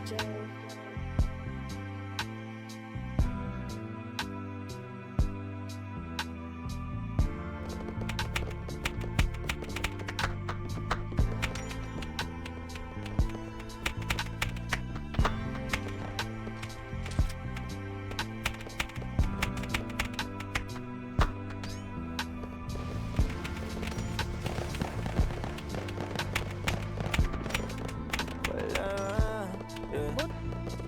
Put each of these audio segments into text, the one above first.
J.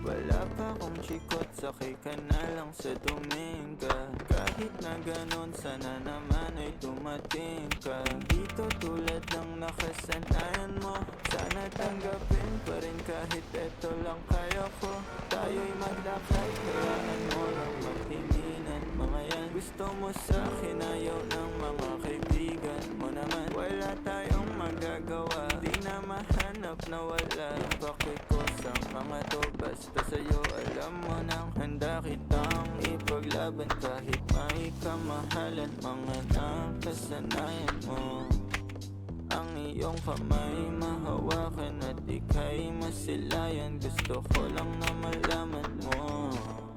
Wala pa akong chikot, sakay ka na lang sa Dominga. Kahit na ganon, sana naman ay dumating ka. Hindi to tulad ng nakasanayan mo, sana tanggapin pa rin kahit eto lang kaya ko. Tayo'y maglakay, kailangan mo lang magtinginan. Mga yan, gusto mo sa'kin, ayaw ng mga kaibigan mo naman. Wala tayong magagawa, di na mahanap na wala. Yung pake ko sa mga to, basta sa'yo alam mo nang handa kitang ipaglaban. Kahit may kamahalan, mga nakasanayan mo. Ang iyong kamay mahawakan at ika'y masilayan. Gusto ko lang na malaman mo,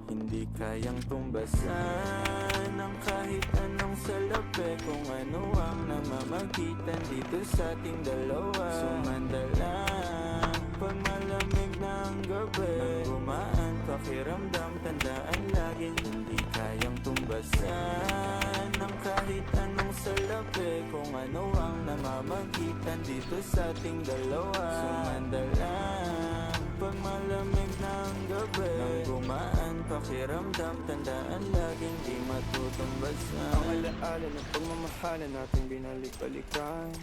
hindi kayang tumbasan ng kahit anong salapi. Kung ano ang namamagitan dito sa ating dalawa. Sumandalang pag malamig na ang gabi, nang gumaan pakiramdam, tandaan laging hindi kayang tumbasan ng kahit anong salapi. Kung ano ang namamagitan dito sa ating dalawa. Sumandalang pag malamig na ang gabi, nang gumaan pakiramdam, tandaan laging di matutumbasan. Ang alaala ng pagmamahalan nating binalik-balikan.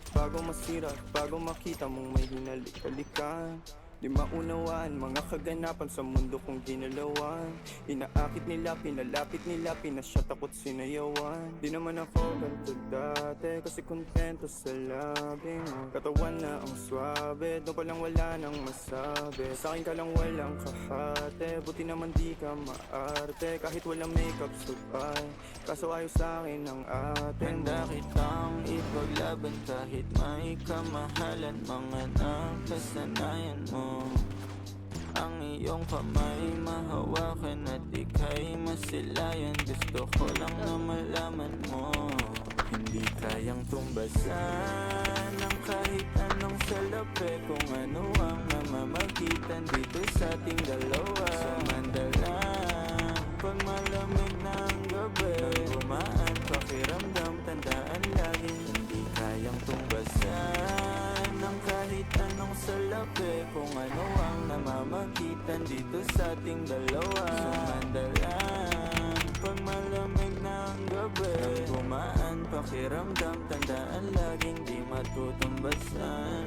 Bago masira at bago makita mong may hinalik-balikan. Di maunawaan mga kaganapan sa mundo kong ginalawan. Inaakit nila, pinalapit nila, pinasyat ako't sinayawan. Di naman ako ganito dati, kasi kontento sa labi mo. Katawan na ang swabe, doon pa lang wala nang masabi. Sa'kin ka lang walang kahate, buti naman di ka maarte. Kahit walang makeup subay, kaso ayos sa'kin ang atin. Handa kitang ipaglaban kahit may kamahalan, mga nakasanayan mo. Ang iyong kamay mahawakan at ika'y masilayan. Gusto ko lang na malaman mo, hindi kayang tumbasan ng kahit anong salapi. Kung ano ang namamagitan dito sa ating dalawa. Sumandalang pag malamig na ang gabi, nang gumaan pakiramdam, tandaan laging hindi kayang tumbasan ng kahit anong salapi. Kung ano ang namamagitan dito sa ating dalawa. Sumandalang pag malamig na ang gabi, nang gumaan pakiramdam, tandaan laging di matutumbasan.